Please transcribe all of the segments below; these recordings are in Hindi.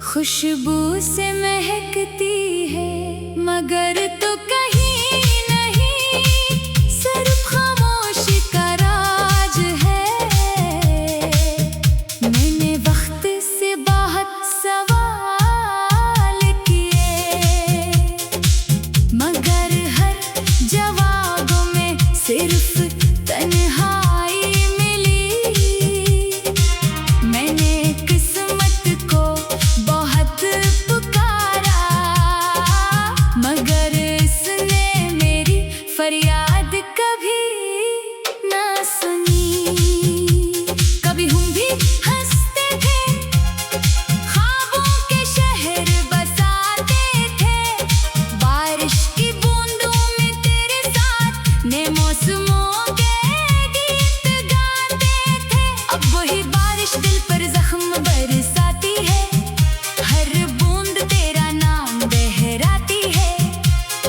खुशबू से महकती है मगर तो कहीं नहीं, सिर्फ खामोशी का राज है। मैंने वक्त से बहुत सवाल किए मगर हर जवाबों में सिर्फ तन्हाई मिली। मैंने किस्मत को बहुत पुकारा मगर इसने मेरी फरियाद कभी ना सुनी। कभी हम भी हंसते थे, ख्वाबों के शहर बसाते थे, बारिश की बूंदों में तेरे साथ नए मौसमों के गीत गाते थे। अब वही बारिश दिल पर जख्म बरसाती है, हर बूंद तेरा नाम बहराती है,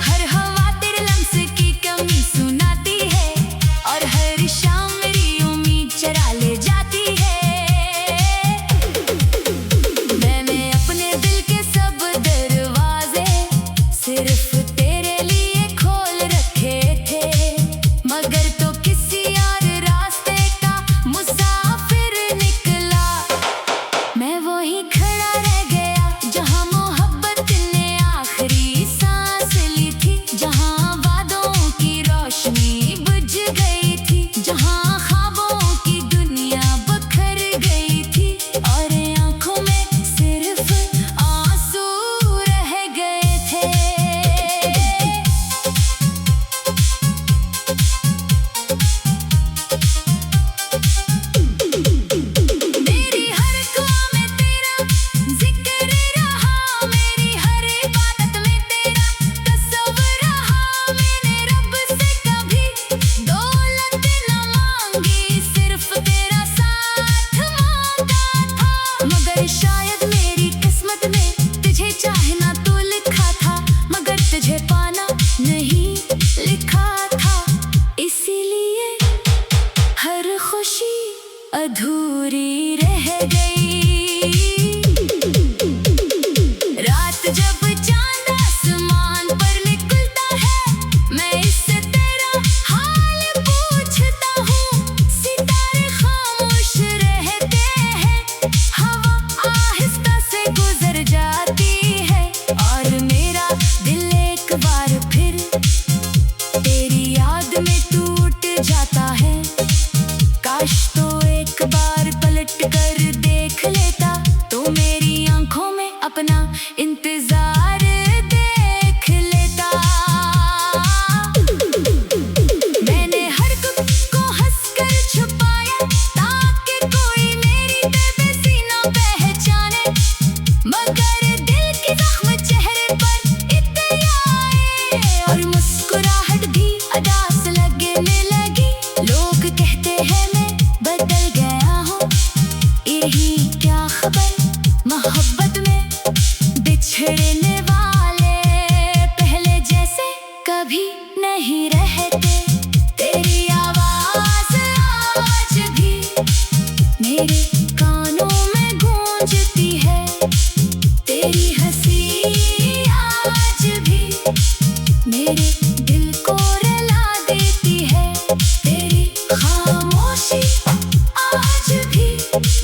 हर हवा तेरे लम्स की कमी सुनाती है और हर शाम मेरी उम्मीद चरा ले जाती है। मैंने अपने दिल के सब दरवाजे सिर्फ तेरे लिए खोल रखे थे मगर तो किसी और रास्ते का मुसाफिर निकला। मैं वहीं खड़ा रह गया जहां मोहब्बत ने आखिरी सांस ली थी, जहां वादों की रोशनी बुझ गई थी, जहां ख्वाबों की दुनिया बखर गई थी और आंखों में सिर्फ आंसू रह गए थे। मेरी हर दुआ में तेरा जिक्र रहा, मेरी हर इबादत में तेरा तस्वीर रहा। मैंने रब से कभी दौलत न मांगी, सिर्फ तेरा साथ मांगा था मगर शायद मेरी किस्मत में तुझे चाहना तो लिखा था मगर तुझे पाना नहीं लिखा था। इसीलिए हर खुशी अधूरी रह गई। रात जब चांद आसमान पर निकलता है, मैं इससे तेरा हाल पूछता हूँ। सितारे खामोश रहते हैं, हवा आहिस्ता से गुजर जाती है और मेरा दिल एक बार फिर तेरी याद में टूट जाता है। काश तो एक बार पलट कर देख लेता तो मेरी आंखों में अपना इंतजार देख लेता। मैंने हर दुख को हंसकर छुपाया ताकि कोई मेरी बेबसी ना पहचाने मगर दिल की जख्म चेहरे पर इतने आए और मुस्कुराहट भी अदास लगने लगी। लोग कहते हैं मैं बदल गया हूँ, यही क्या खबर मोहब्बत में बिछड़ने वाले पहले जैसे कभी नहीं रहते। तेरी आवाज आज भी मेरे कानों में गूंजती है, तेरी हंसी आज भी मेरे दिल को रुला देती है, तेरी खामोशी आज भी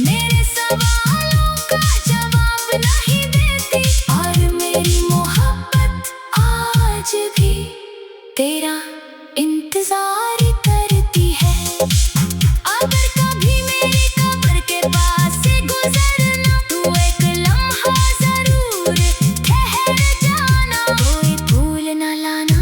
मेरे सवालों का जवाब नहीं देती और मेरी मोहब्बत आज भी तेरा इंतजार करती है। अगर कभी मेरी कब्र के पास से गुजरना तू एक लम्हा जरूर ठहर जाना, कोई फूल न लाना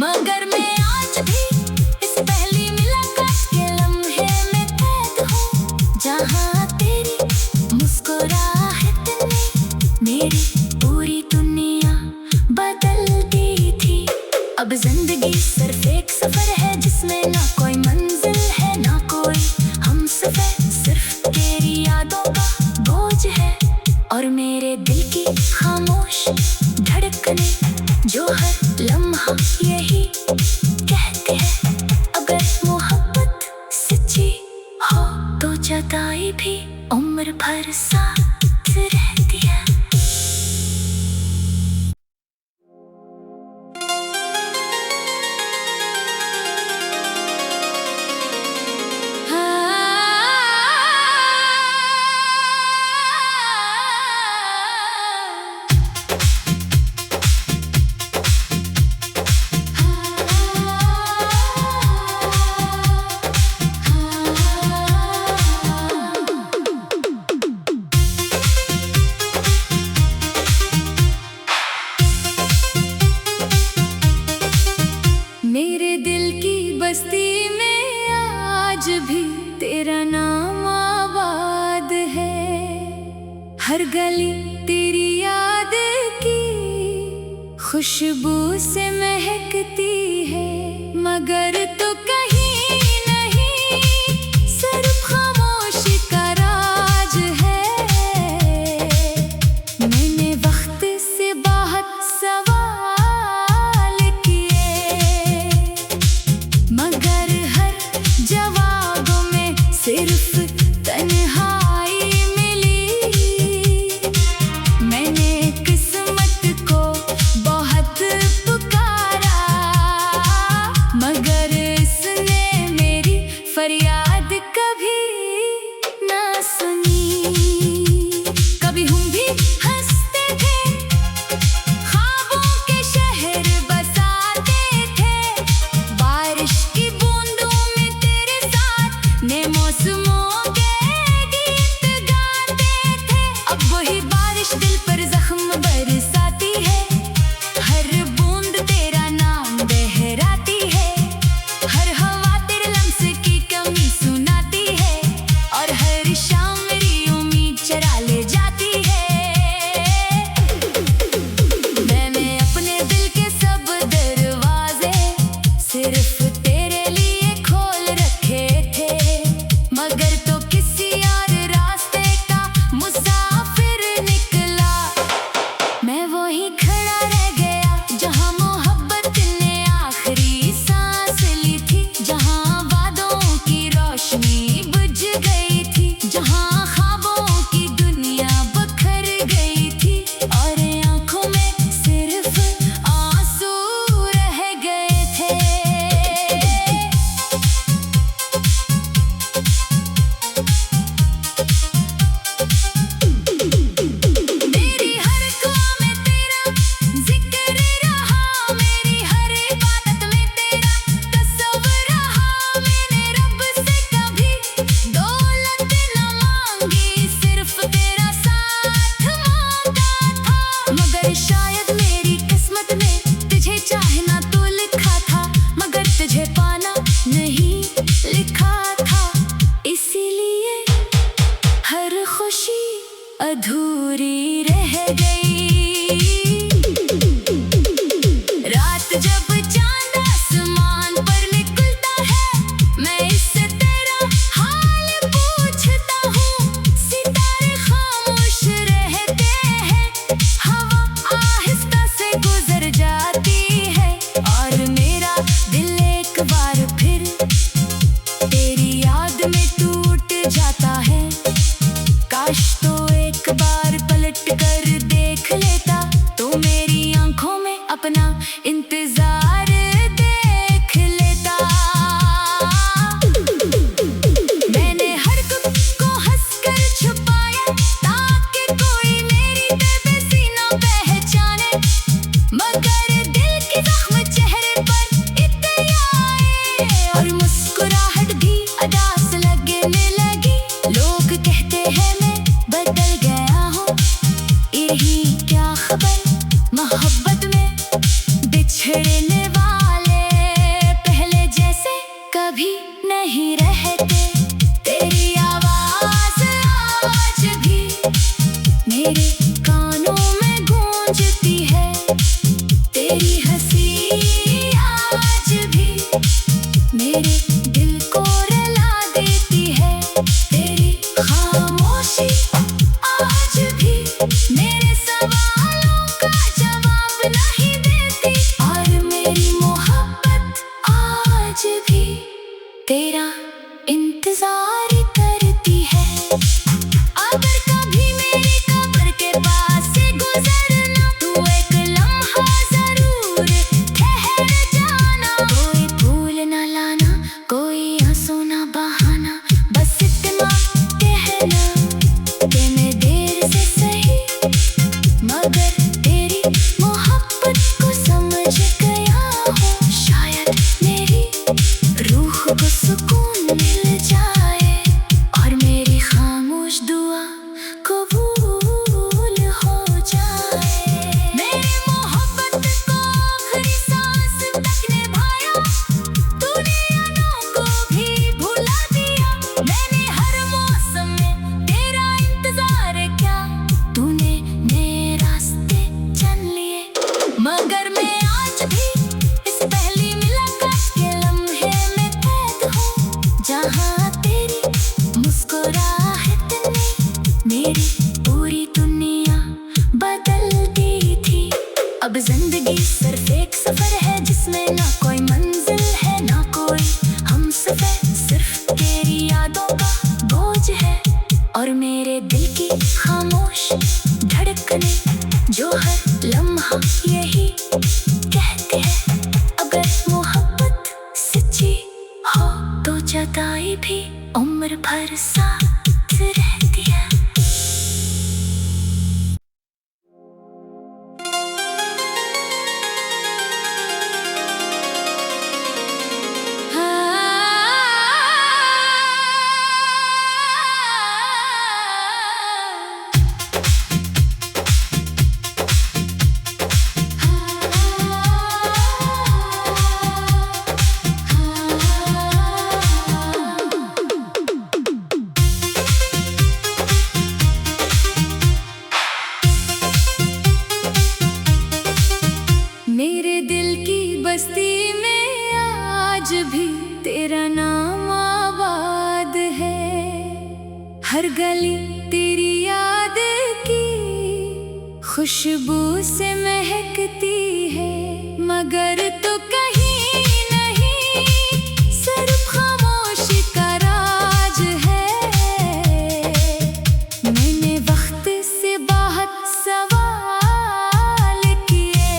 मगर मैं आज भी इस पहली मुलाकात के लम्हे में कैद हूँ, जहाँ तेरी मुस्कुराहट ने मेरी पूरी दुनिया बदल दी थी। अब जिंदगी सिर्फ एक सफर है जिसमें ना कोई मंजिल है ना कोई हमसफर, सिर्फ तेरी यादों का बोझ है और मेरे दिल की खामोश धड़कने जो हर लम्हा यही कहती है, अगर मोहब्बत सच्ची हो तो जुदाई भी उम्र भर साथ रहती है। मेरे दिल की बस्ती में आज भी तेरा नाम आबाद है, हर गली तेरी याद की खुशबू से महकती है, मगर तो कहीं नहीं सिर्फ खामोशी का राज है। मैंने वक्त से बहुत सवाल किए, मगर हर जवाबों में सिर्फ तन्हाई मिली। मैंने किस्मत को बहुत पुकारा मेरे कानों में गूंजती है तेरी हंसी आज भी, मेरे दिल को रुला देती है तेरी खामोशी आज भी, मेरे सवालों का जवाब नहीं देती और मेरी मोहब्बत आज भी तेरा इंतजार करती है। अगर कभी मेरी कब्र के पास से गुजरना तू एक लम्हा जरूर ठहर जाना, कोई फूल न लाना कोई आंसू न बहाना, बस इतना कहना कि मैं देर से सही मगर तेरी मोहब्बत को समझ गया हूँ, शायद मेरी रूह को सुकून मिल जाए और मेरी खामोश दुआ कबूल हो जाए। मेरी मोहब्बत को आखिरी सांस तक निभाया तूने, यादों को भी भुला दिया, मैंने हर मौसम में तेरा इंतजार किया, तूने नए रास्ते चुन लिए मगर मैं आज भी इस पहली मुलाकात के लम्हे में कैद हूँ, जहाँ तेरी मुस्कुराहट ने मेरी पूरी दुनिया बदल दी थी। अब जिंदगी सिर्फ एक सफर है जिसमें ना कोई मंजिल है ना कोई हमसफर, सिर्फ तेरी यादों का बोझ है और मेरे दिल की खामोश धड़कने जो हर लम्हा यही कहते हैं, अगर मोहब्बत सच्ची हो तो जुदाई भी उम्र भर साथ रहती है। मेरे दिल की बस्ती में आज भी तेरा नाम आबाद है, हर गली तेरी याद की खुशबू से महकती है, मगर तो कहीं नहीं सिर्फ खामोशी का राज है। मैंने वक्त से बहुत सवाल किए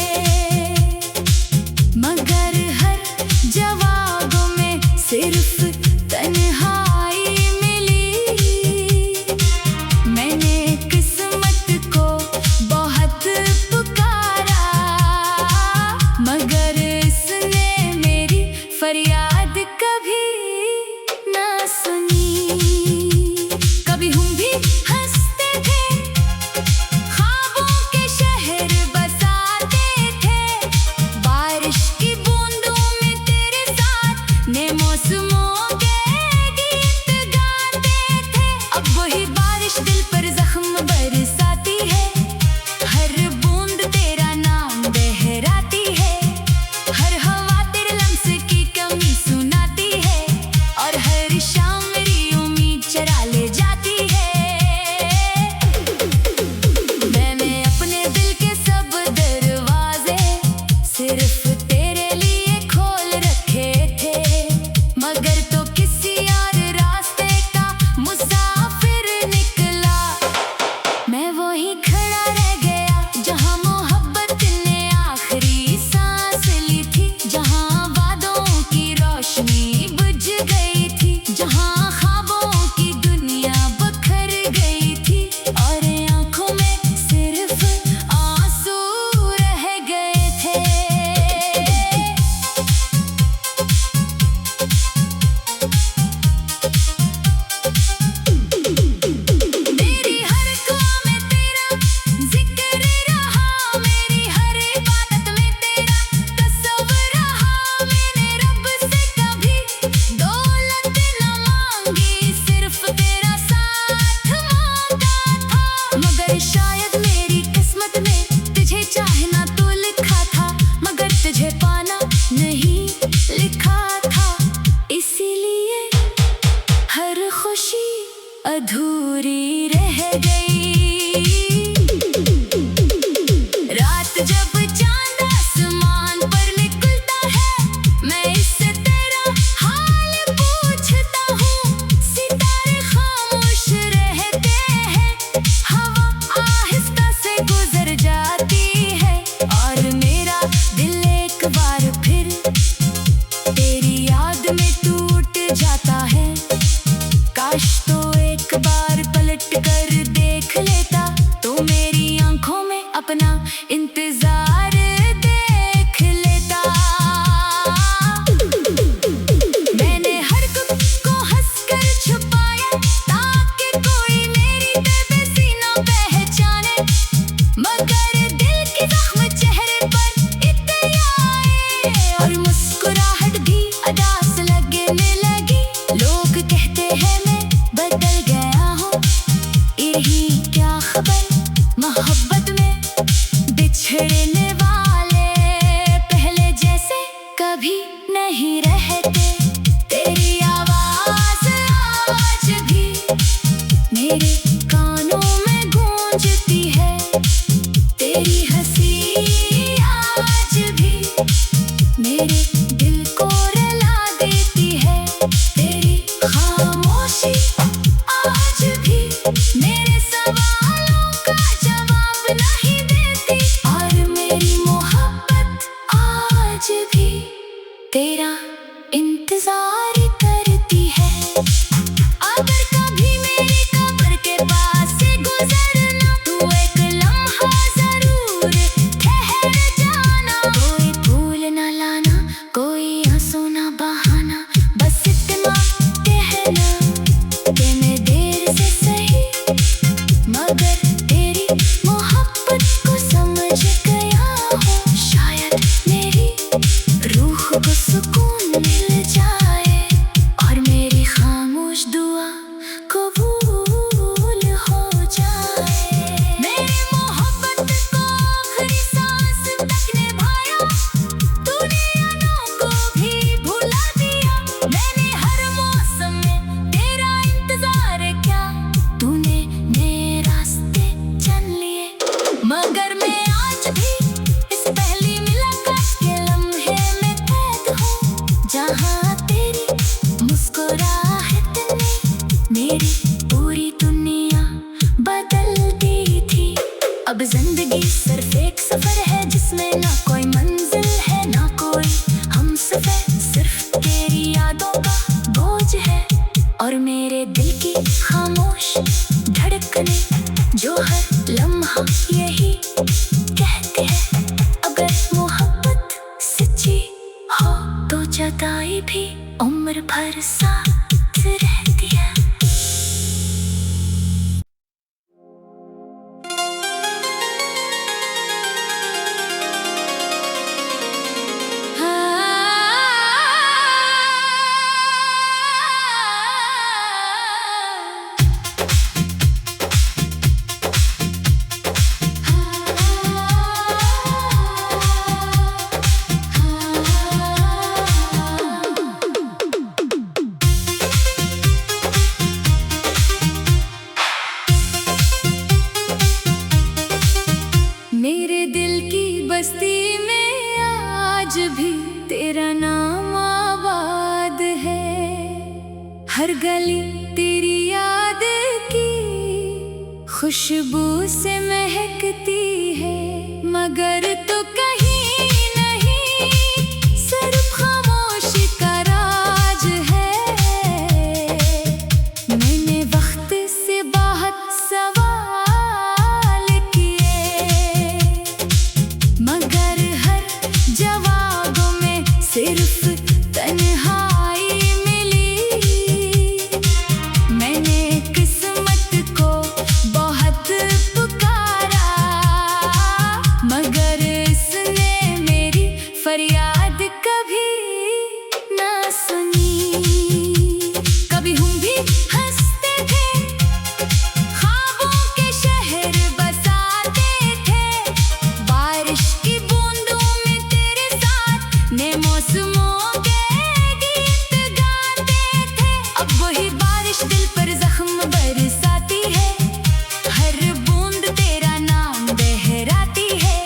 मगर हर जवाब में सिर्फ तन्हाई मिली, मैंने किस्मत को बहुत पुकारा मगर इसने मेरी फरियाद कभी ना सुनी। कभी हम भी हंसते थे ख्वाबों के शहर बसाते थे, बारिश की बूंदों में तेरे साथ ने मौसमों मुस्कुराहट भी अदास लगने लगी। लोग कहते हैं मैं बदल गया हूँ, यही क्या खबर मोहब्बत में बिछड़ने वाले पहले जैसे कभी नहीं रहते। तेरी आवाज आज भी मेरे कानों में गूंजती है, तेरी हंसी आज भी मेरे दिल को रुला देती है। तेरी खामोशी आज भी मेरे सवालों का जवाब नहीं देती, और मेरी मोहब्बत आज भी तेरा इंतजार करती है। अगर कभी मेरी कब्र के पास से गुजरना, तू एक लम्हा जरूर ठहर जाना। कोई फूल ना लाना, कोई आंसू ना बहाना, बस इतना कहना कि मैं देर से सही मगर तेरी मोहब्बत को समझ गया हूँ। शायद मेरी रूह को सुकून मिल जाए और मेरी खामोश दुआ कबूल हो जाए। मेरी मोहब्बत को आखिरी सांस तक निभाया, तूने यादों को भी भुला दिया। मैंने हर मौसम में तेरा इंतजार किया, तूने नए रास्ते चुन लिए, मगर मैं आज भी इस पहली मुलाकात के लम्हे में कैद हूँ, जहाँ तेरी मुस्कुराहट ने मेरी पूरी दुनिया बदल दी थी। अब जिंदगी सिर्फ एक सफर है जिसमें ना कोई मंजिल है ना कोई हमसफर, सिर्फ तेरी यादों का बोझ है और मेरे दिल की खामोश धड़कने जो हर लम्हा यही कहती है। अगर मोहब्बत सच्ची हो तो जुदाई भी उम्र भर साथ रहती है। मेरे दिल की बस्ती में आज भी तेरा नाम आबाद है, हर गली तेरी याद की खुशबू से महकती है, मगर तो कहीं नहीं सिर्फ खामोशी का राज है। मैंने वक्त से बहुत सवाल किए, मगर हर जवाबों में सिर्फ तन्हाई मिली। मैंने किस्मत को बहुत पुकारा, मगर इसने मेरी फरियाद कभी ना सुनी। कभी हम भी हंसते थे, ख्वाबों के शहर बसाते थे, बारिश की बूंदों में तेरे साथ नए मौसमों के गीत गाते थे। अब वही बारिश दिल पर जख्म बरसाती है, हर बूंद तेरा नाम बहराती है,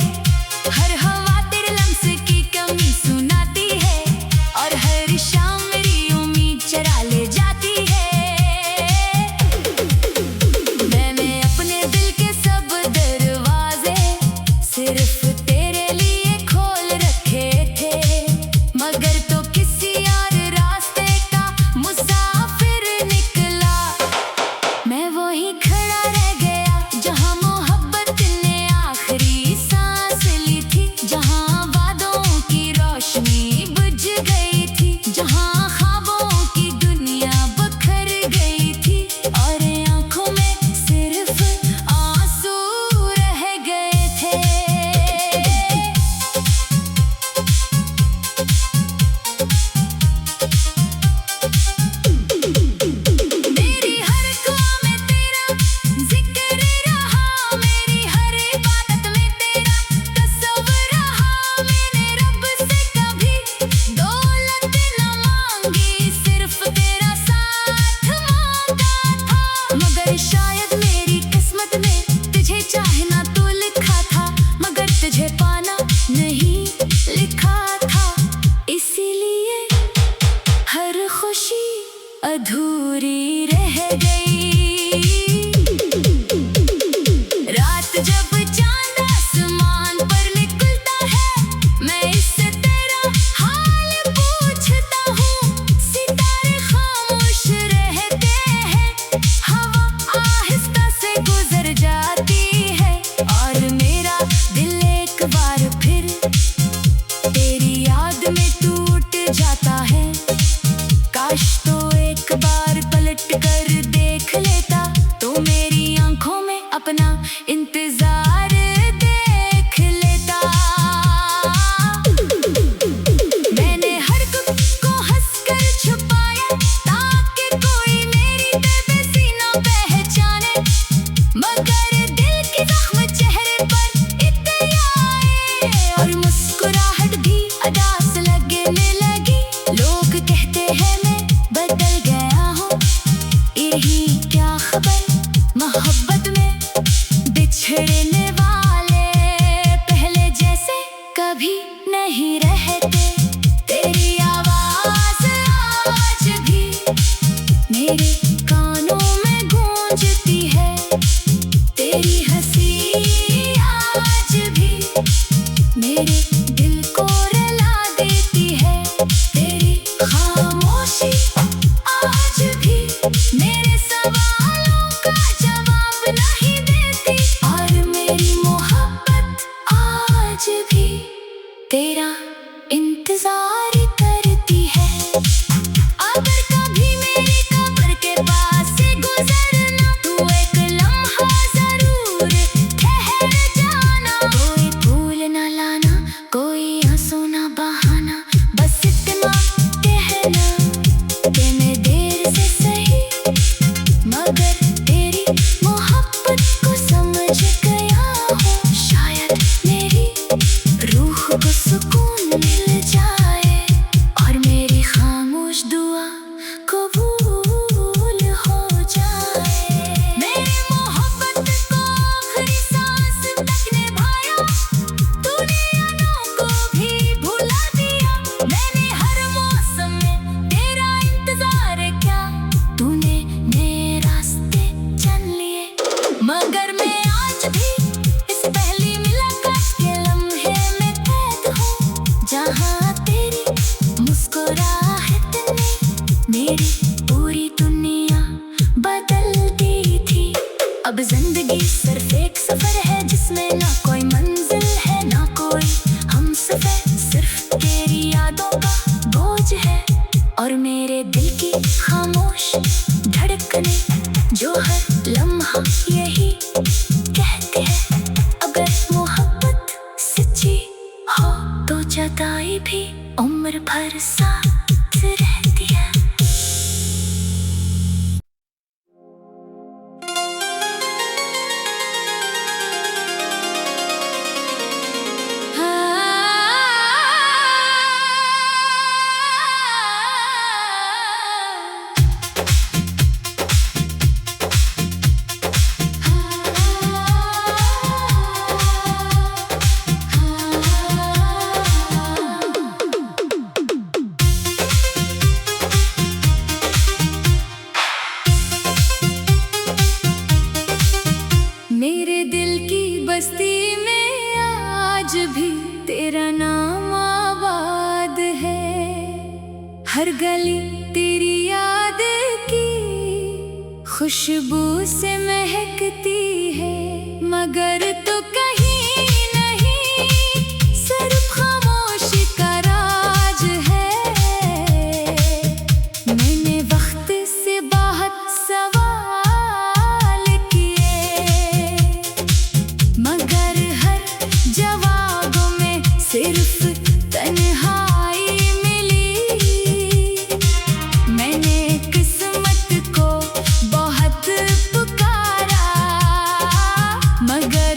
हर हवा तेरे लम्स की कमी सुनाती है, और हर शाम मेरी उम्मीद चरा ले जाती है। मैंने अपने दिल के सब दरवाजे सिर्फ तेरे लिए खोल रखे थे, मगर तो किसी और रास्ते का मुसाफिर निकला। मैं वहीं खड़ा रह गया जहाँ मोहब्बत ने आखिरी सांस ली थी, जहाँ वादों की रोशनी बुझ गई थी, जहाँ ख्वाबों की दुनिया बखर गई थी, और आंखों में सिर्फ आंसू रह गए थे। अधूरी रह गई। रात जब चांद आसमान पर निकलता है, मैं इससे तेरा हाल पूछता हूँ। सितारे खामोश रहते हैं, हवा आहिस्ता से गुजर जाती है, और मेरा दिल एक बार फिर तेरी याद में टूट जाता है। काश तो एक बार पलट कर देख लेता, तो मेरी आंखों में अपना इंतजार देख लेता। मैंने हर दुख को हंसकर छुपाया, ताकि कोई मेरी बेबसी ना पहचाने, मगर दिल की जख्म चेहरे पर इतने आए, और मुस्कुराहट भी अदास लगने लगी। लोग कहते हैं मैं बदल गया हूँ, यही क्या खबर मोहब्बत में बिछड़ने वाले पहले जैसे कभी नहीं रहते। तेरी आवाज आज भी मेरे कानों में गूंजती है, तेरी हंसी आज भी मेरे दिल को रुला देती है, तेरी खामोशी आज भी मेरे सवालों का जवाब नहीं देती, और मेरी मोहब्बत आज भी तेरा इंतजार करती है। अगर कभी मेरी कब्र के पास से गुजरना, तू एक लम्हा जरूर ठहर जाना। कोई फूल न लाना, कोई आंसू न बहाना, बस इतना कहना कि मैं देर से सही, मगर तेरी मोहब्बत को समझ गया हूँ। शायद मेरी रूह को सुकून मिल जाए, और मेरी खामोश दुआ कबूल हो जाए। मेरी मोहब्बत को आखिरी सांस तक निभाया, तूने यादों को भी भुला दिया। मैंने हर मौसम में तेरा इंतजार किया, तूने नए रास्ते चुन लिए, मगर मैं आज भी इस पहली मुलाकात के लम्हे में कैद हूँ, जहाँ तेरी मुस्कुराहट ने मेरी पूरी दुनिया बदल दी थी। अब जिंदगी सिर्फ एक सफर है, जिसमें ना कोई मंजिल है ना कोई हमसफर, सिर्फ तेरी यादों का बोझ है, और मेरे दिल की खामोश धड़कने जो हर लम्हा यही कहते हैं। अगर मोहब्बत सच्ची हो तो जुदाई भी उम्र भर साथ रहती है। मेरे दिल की बस्ती में आज भी तेरा नाम आबाद है, हर गली तेरी याद की खुशबू से महकती है, मगर तो कहीं नहीं, सिर्फ खामोशी का राज है। मैंने वक्त से बहुत सवाल किए, मगर हर जवाबों में सिर्फ तन्हाई मिली। मैंने किस्मत को बहुत पुकारा, मगर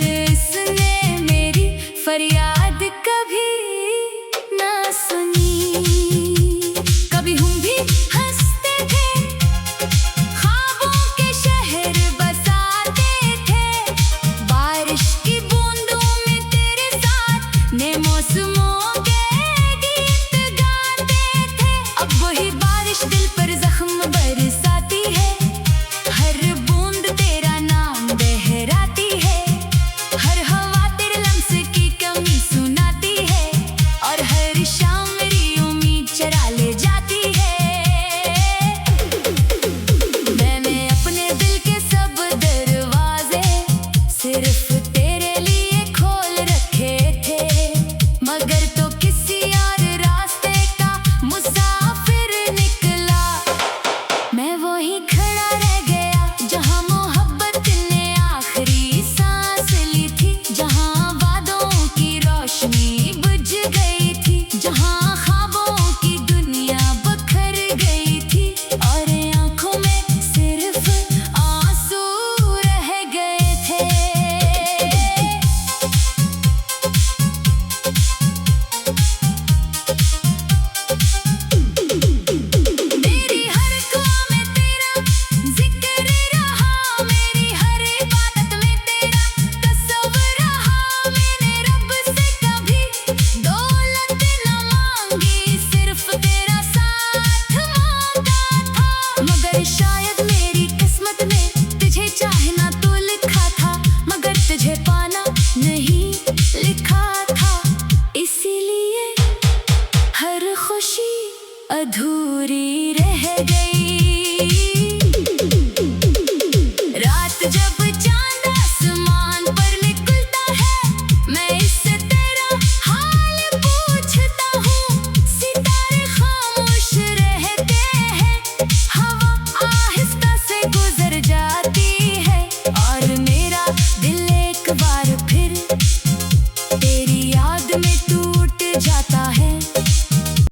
अधूरी रह गई।